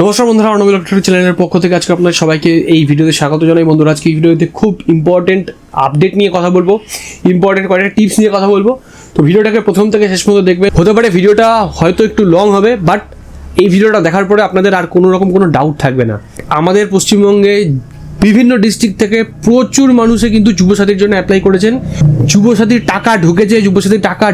নমস্কার বন্ধুরা, অর্ণব ইলেকট্রনিক চ্যানেলের পক্ষ থেকে আজকে আপনাদের সবাইকে এই ভিডিওতে স্বাগত জানাই। বন্ধুরা, আজকে এই ভিডিওতে খুব ইম্পর্টেন্ট আপডেট নিয়ে কথা বলবো, ইম্পর্টেন্ট কয়েকটা টিপস নিয়ে কথা বলবো। তো ভিডিওটাকে প্রথম থেকে শেষ পর্যন্ত দেখবেন। হতে পারে ভিডিওটা হয়তো একটু লং হবে, বাট এই ভিডিওটা দেখার পরে আপনাদের আর কোনো রকম কোনো ডাউট থাকবে না। আমাদের পশ্চিমবঙ্গে বিভিন্ন ডিস্ট্রিক্ট থেকে প্রচুর মানুষে কিন্তু যুবসাথীর জন্য অ্যাপ্লাই করেছেন। যুবসাথীর টাকা ঢুকেছে, যুবসাথীর টাকা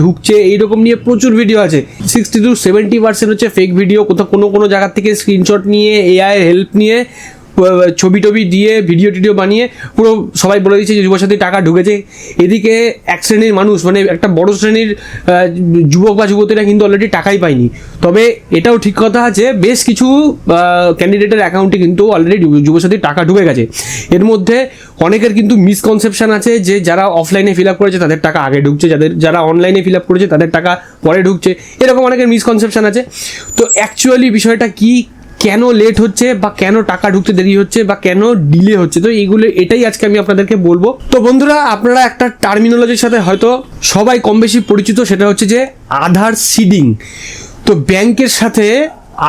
ঢুকছে এইরকম নিয়ে প্রচুর ভিডিও আছে। 60-70% হচ্ছে ফেক ভিডিও। কোথাও কোনো জায়গা থেকে স্ক্রিনশট নিয়ে এআই হেল্প নিয়ে ছবি টবি দিয়ে ভিডিও বানিয়ে পুরো সবাই বলে দিচ্ছে যে যুবসাথীর টাকা ঢুকেছে। এদিকে এক শ্রেণীর মানুষ, মানে একটা বড় শ্রেণীর যুবক বা যুবতীরা কিন্তু অলরেডি টাকাই পায়নি। তবে এটাও ঠিক কথা আছে, বেশ কিছু ক্যান্ডিডেটের অ্যাকাউন্টে কিন্তু অলরেডি যুবসাথীর টাকা ঢুকে গেছে। এর মধ্যে অনেকের কিন্তু মিসকনসেপশন আছে যে যারা অফলাইনে ফিল আপ করেছে তাদের টাকা আগে ঢুকছে, যারা অনলাইনে ফিল আপ করেছে তাদের টাকা পরে ঢুকছে, এরকম অনেকের মিসকনসেপশন আছে। তো অ্যাকচুয়ালি বিষয়টা কি, কেন লেট হচ্ছে বা কেন টাকা ঢুকতে দেরি হচ্ছে বা কেন ডিলে হচ্ছে, তো এটাই আজকে আমি আপনাদেরকে বলবো। তো বন্ধুরা, আপনারা একটা টার্মিনোলজির সাথে হয়তো সবাই কম বেশি পরিচিত, সেটা হচ্ছে যে আধার সিডিং। তো ব্যাংকের সাথে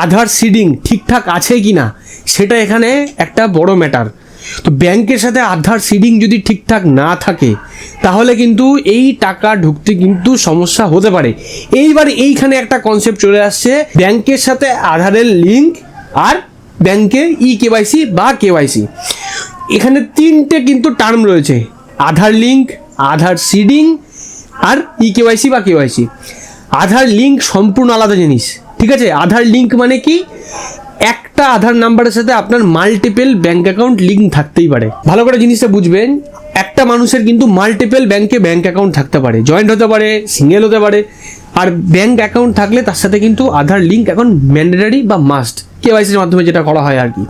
আধার সিডিং ঠিকঠাক আছে কি না সেটা এখানে একটা বড় ম্যাটার। তো ব্যাংকের সাথে আধার সিডিং যদি ঠিকঠাক না থাকে তাহলে কিন্তু এই টাকা ঢুকতে কিন্তু সমস্যা হতে পারে। এইবার এইখানে একটা কনসেপ্ট চলে আসছে, ব্যাংকের সাথে আধারের লিঙ্ক আর ব্যাংকের কেওয়াইসি বা কেওয়াইসি। এখানে তিনটে কিন্তু টার্ম রয়েছে, আধার লিঙ্ক, আধার সিডিং আর কেওয়াইসি বা কেওয়াইসি। আধার লিঙ্ক সম্পূর্ণ আলাদা জিনিস, ঠিক আছে? আধার লিঙ্ক মানে কি, একটা আধার নাম্বারের সাথে আপনার মাল্টিপল ব্যাংক অ্যাকাউন্ট লিঙ্ক থাকতেই পারে। ভালো করে জিনিসটা বুঝবেন, একটা মানুষের কিন্তু মাল্টিপল ব্যাংকে ব্যাংক অ্যাকাউন্ট থাকতে পারে, জয়েন্ট হতে পারে, সিঙ্গেল হতে পারে। আর ব্যাংক অ্যাকাউন্ট থাকলে তার সাথে কিন্তু আধার লিঙ্ক এখন ম্যান্ডেটরি বা মাস্ট, কেওয়াইসির মাধ্যমে যেটা করা হয় আর কি।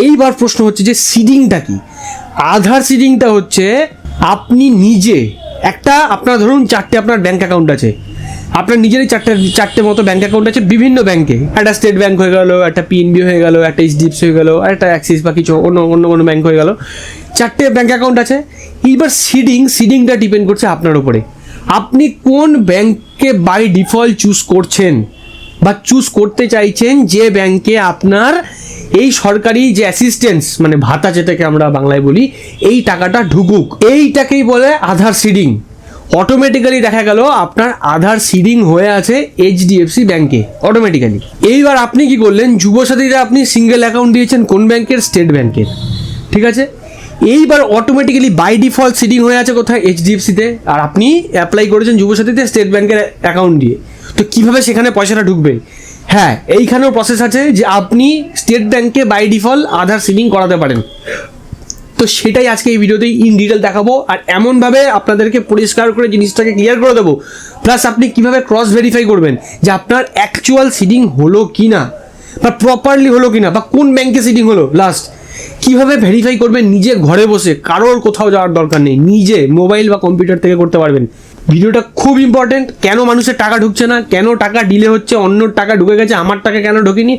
এইবার প্রশ্ন হচ্ছে যে সিডিংটা কি? আধার সিডিংটা হচ্ছে আপনি নিজে আপনার ধরুন চারটে আপনার ব্যাংক অ্যাকাউন্ট আছে, আপনার নিজেরই চারটে মতো ব্যাংক অ্যাকাউন্ট আছে বিভিন্ন ব্যাংকে। একটা স্টেট ব্যাংক হয়ে গেল, একটা পিএনবি হয়ে গেল, একটা এইচডিএফসি হয়ে গেল, আর একটা অ্যাক্সিস বা কিছু অন্য কোনো ব্যাংক হয়ে গেল। চারটে ব্যাংক অ্যাকাউন্ট আছে। এইবার সিডিংটা ডিপেন্ড করছে আপনার উপরে, আপনি কোন ব্যাংককে বাই ডিফল্ট চুজ করছেন বা চুজ করতে চাইছেন, যে ব্যাংকে আপনার এই সরকারি যে অ্যাসিস্ট্যান্স মানে ভাতা যেটাকে আমরা বাংলায় বলি, এই টাকাটা ঢুকুক, এইটাকেই বলে আধার সিডিং। অটোমেটিক্যালি দেখা গেল আপনার আধার সিডিং হয়ে আছে এইচডিএফসি ব্যাংকে অটোমেটিক্যালি। এইবার আপনি কি করলেন, যুবসাথীতে আপনি সিঙ্গেল অ্যাকাউন্ট দিয়েছেন কোন ব্যাংকের? স্টেট ব্যাংকের, ঠিক আছে? এইবার অটোমেটিক্যালি বাই ডিফল্ট সিডিং হয়ে আছে কোথায়? এইচডিএফসিতে। আর আপনি অ্যাপ্লাই করেছেন যুবসাথীতে স্টেট ব্যাংকের অ্যাকাউন্ট দিয়ে। তো কিভাবে সেখানে পয়সাটা ঢুকবে? হ্যাঁ, এইখানেও প্রসেস আছে যে আপনি স্টেট ব্যাংকে বাই ডিফল্ট আধার সিডিং করাতে পারেন। তো সেটাই আজকে এই ভিডিওতে ইন ডিটেল দেখাবো, আর এমনভাবে আপনাদেরকে পরিষ্কার করে জিনিসটাকে ক্লিয়ার করে দেবো। প্লাস আপনি কিভাবে ক্রস ভেরিফাই করবেন যে আপনার অ্যাকচুয়াল সিডিং হলো কি না বা প্রপারলি হলো কি না, বা কোন ব্যাংকে সিডিং হলো লাস্ট, কিভাবে ভেরিফাই করবেন নিজে ঘরে বসে, কারোর কোথাও যাওয়ার দরকার নেই, নিজে মোবাইল বা কম্পিউটার থেকে করতে পারবেন। ভিডিওটা খুব ইম্পর্টেন্ট। কেন মানুষের টাকা ঢুকছে না, কেন টাকা ডিলে হচ্ছে, অন্যর টাকা ঢুকে গেছে, আমার টাকা কেন ঢোকেনি,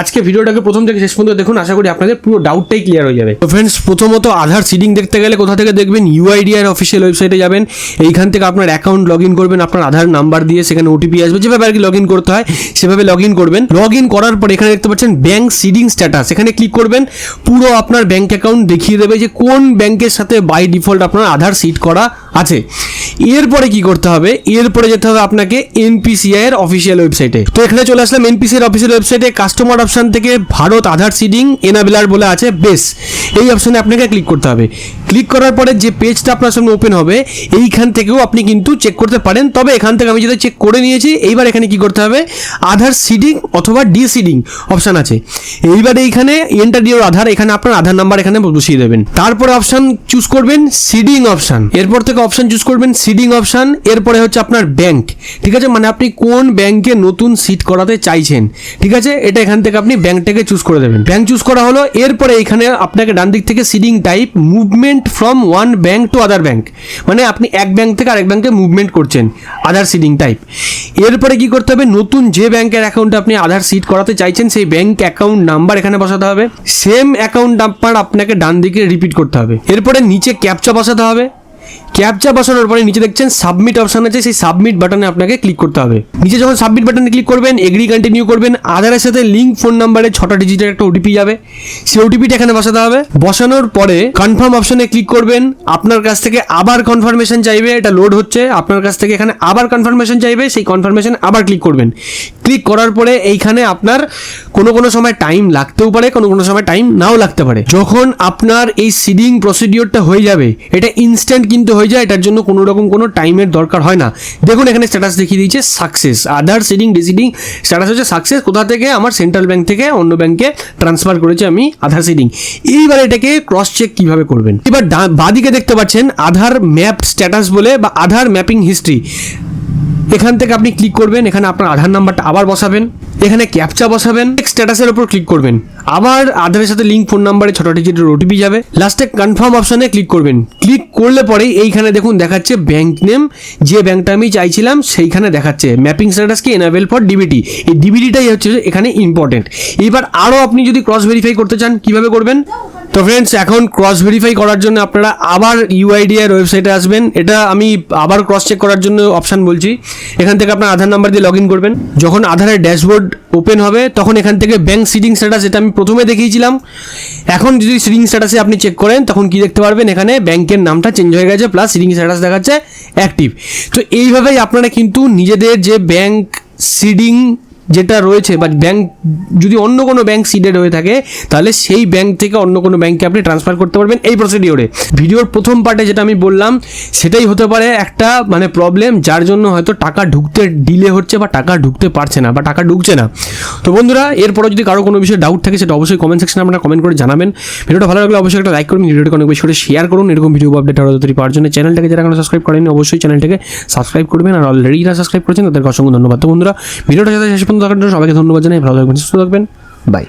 আজকে ভিডিওটাকে প্রথম থেকে শেষ পর্যন্ত দেখুন। আশা করি আপনাদের পুরো ডাউটটাই ক্লিয়ার হয়ে যাবে। তো ফ্রেন্ডস, প্রথমত আধার সিডিং দেখতে গেলে কোথা থেকে দেখবেন? ইউআইডিআর অফিসিয়াল ওয়েবসাইটে যাবেন। এইখান থেকে আপনার অ্যাকাউন্ট লগ ইন করবেন, আপনার আধার নাম্বার দিয়ে, সেখানে ওটিপি আসবে, যেভাবে আর কি লগ ইন করতে হয় সেভাবে লগ ইন করবেন। লগ ইন করার পর এখানে দেখতে পাচ্ছেন ব্যাংক সিডিং স্ট্যাটাস, এখানে ক্লিক করবেন। পুরো আপনার ব্যাংক অ্যাকাউন্ট দেখিয়ে দেবে যে কোন ব্যাংকের সাথে বাই ডিফল্ট আপনার আধার সিড করা আছে। এরপরে কি করতে হবে? এরপরে যেতে হবে আপনাকে এনপিসিআই এর অফিসিয়াল ওয়েবসাইটে। তো এখানে চলে আসলাম এনপিসিআই এর অফিসিয়াল ওয়েবসাইটে। কাস্টমার অপশন থেকে ভারত আধার সিডিং এনাবেলার বলে আছে, বেস এই অপশনে আপনাকে ক্লিক করতে হবে। ক্লিক করার পরে যে পেজটা আপনার সামনে ওপেন হবে, এইখান থেকেও আপনি কিন্তু চেক করতে পারেন। তবে এখান থেকে আমি যেটা চেক করে নিয়েছি, এইবার এখানে কি করতে হবে? আধার সিডিং অথবা ডিসিডিং অপশন আছে। এইবার এইখানে এন্টার ইওর আধার, এখানে আপনার আধার নাম্বার এখানে বসিয়ে দেবেন। তারপরে অপশন চুজ করবেন সিডিং অপশন, এরপর থেকে অপশন চুজ করবেন সিডিং অপশন। এরপরে হচ্ছে আপনার ব্যাংক, ঠিক আছে? মানে আপনি কোন ব্যাংকে নতুন সিট করাতে চাইছেন, ঠিক আছে? এটা এখান থেকে আপনি ব্যাংকটাকে চুজ করে দেবেন। ব্যাংক চুজ করা হলো। এরপরে এখানে আপনাকে ডান দিক থেকে seeding type movement from one bank to other bank, মানে আপনি এক ব্যাংক থেকে আরেক ব্যাংকে মুভমেন্ট করছেন, আধার সিডিং টাইপ। এরপরে কি করতে হবে? নতুন যে ব্যাংকের অ্যাকাউন্টে আপনি আধার সিট করাতে চাইছেন সেই ব্যাংক অ্যাকাউন্ট নাম্বার এখানে বসাতে হবে। সেম অ্যাকাউন্ট নাম্বার আপনাকে ডান দিকে রিপিট করতে হবে। এরপরে নিচে ক্যাপচা বসাতে হবে। ক্যাপচা বসানোর পরে নিচে দেখছেন সাবমিট অপশন আছে, সেই সাবমিট বাটনে আপনাকে ক্লিক করতে হবে। নিচে যখন সাবমিট বাটনে ক্লিক করবেন, এগ্রি কন্টিনিউ করবেন, আধারের সাথে লিঙ্ক ফোন নাম্বারে 6টা ডিজিটের একটা ওটিপি যাবে, সেই ওটিপিটা এখানে বসাতে হবে। বসানোর পরে কনফার্ম অপশনে ক্লিক করবেন, আপনার কাছ থেকে আবার কনফার্মেশন চাইবে, এটা লোড হচ্ছে, আপনার কাছ থেকে এখানে আবার কনফার্মেশন চাইবে, সেই কনফার্মেশন আবার ক্লিক করবেন। ক্লিক করার পরে এইখানে আপনার কোনো সময় টাইম লাগতেও পারে, কোনো সময় টাইম নাও লাগতে পারে। যখন আপনার এই সিডিং প্রসিডিওরটা হয়ে যাবে, এটা ইনস্ট্যান্ট কিন্তু হয়ে যায়, এটার জন্য কোনো রকম কোনো টাইমের দরকার হয় না। দেখুন এখানে স্ট্যাটাস দেখিয়ে দিয়েছে সাকসেস, আধার সিডিং ডিসিডিং স্ট্যাটাস হচ্ছে সাকসেস। কোথা থেকে? আমার সেন্ট্রাল ব্যাংক থেকে অন্য ব্যাংকে ট্রান্সফার করেছে আমি আধার সিডিং। এইবার এটাকে ক্রস চেক কিভাবে করবেন, এবার বাদিকে দেখতে পাচ্ছেন আধার ম্যাপ স্ট্যাটাস বলে বা আধার ম্যাপিং হিস্ট্রি, এখান থেকে আপনি ক্লিক করবেন, এখানে আপনার আধার নাম্বারটা আবার বসাবেন, এখানে ক্যাপচা বসাবেন, স্ট্যাটাসের উপর ক্লিক করবেন, আবার আধারের সাথে লিঙ্ক ফোন নাম্বারে 6টা ডিজিটের ওটিপি যাবে, লাস্টে কনফার্ম অপশনে ক্লিক করবেন। ক্লিক করলে পরেই এইখানে দেখুন দেখাচ্ছে ব্যাংক নেম, যে ব্যাংকটা আমি চাইছিলাম সেইখানে দেখাচ্ছে ম্যাপিং স্ট্যাটাস কি এনাবেল ফর ডিবিটি, এই ডিবিটিটাই হচ্ছে এখানে ইম্পর্টেন্ট। এবার আরও আপনি যদি ক্রস ভেরিফাই করতে চান কিভাবে করবেন? তো ফ্রেন্ডস, এখন ক্রস ভেরিফাই করার জন্য আপনারা আবার ইউআইডিআর ওয়েবসাইটে আসবেন। এটা আমি আবার ক্রস চেক করার জন্য অপশান বলছি। এখান থেকে আপনার আধার নাম্বার দিয়ে লগ ইন করবেন। যখন আধারের ড্যাশবোর্ড ওপেন হবে তখন এখান থেকে ব্যাংক সিডিং স্ট্যাটাস, এটা আমি প্রথমে দেখিয়েছিলাম, এখন যদি সিডিং স্ট্যাটাসে আপনি চেক করেন তখন কি দেখতে পারবেন, এখানে ব্যাংকের নামটা চেঞ্জ হয়ে গেছে প্লাস সিডিং স্ট্যাটাস দেখাচ্ছে অ্যাক্টিভ। তো এইভাবেই আপনারা কিন্তু নিজেদের যে ব্যাংক সিডিং যেটা রয়েছে বা ব্যাংক যদি অন্য কোনো ব্যাংক সিডেড হয়ে থাকে তাহলে সেই ব্যাংক থেকে অন্য কোনো ব্যাংকে আপনি ট্রান্সফার করতে পারবেন এই প্রসিডিওরে। ভিডিওর প্রথম পার্টে যেটা আমি বললাম সেটাই হতে পারে একটা প্রবলেম, যার জন্য হয়তো টাকা ঢুকতে ডিলে হচ্ছে বা টাকা ঢুকতে পারছে না বা টাকা ঢুকছে না। তো বন্ধুরা, এরপরে যদি কারো কোনো বিষয়ে ডাউট থাকে সেটা অবশ্যই কমেন্ট সেকশনে আপনারা কমেন্ট করে জানাবেন। ভিডিওটা ভালো লাগলে অবশ্যই একটা লাইক করুন, ভিডিওটাকে অনেক বেশি করে শেয়ার করুন। এরকম ভিডিও আপডেট আরও তাড়াতাড়ি পাওয়ার জন্য চ্যানেলটাকে যারা এখনো সাবস্ক্রাইব করেনি অবশ্যই চ্যানেলটাকে সাবস্ক্রাইব করবেন, আর অলরেডি যারা সাবস্ক্রাইব করেছেন তাদেরকে অসংখ্য ধন্যবাদ। তো বন্ধুরা, ভিডিওটা যাতে শেষ পর্যন্ত দেখার জন্য সবাইকে ধন্যবাদ জানাই। ভালো থাকবেন, সুস্থ থাকবেন, বাই।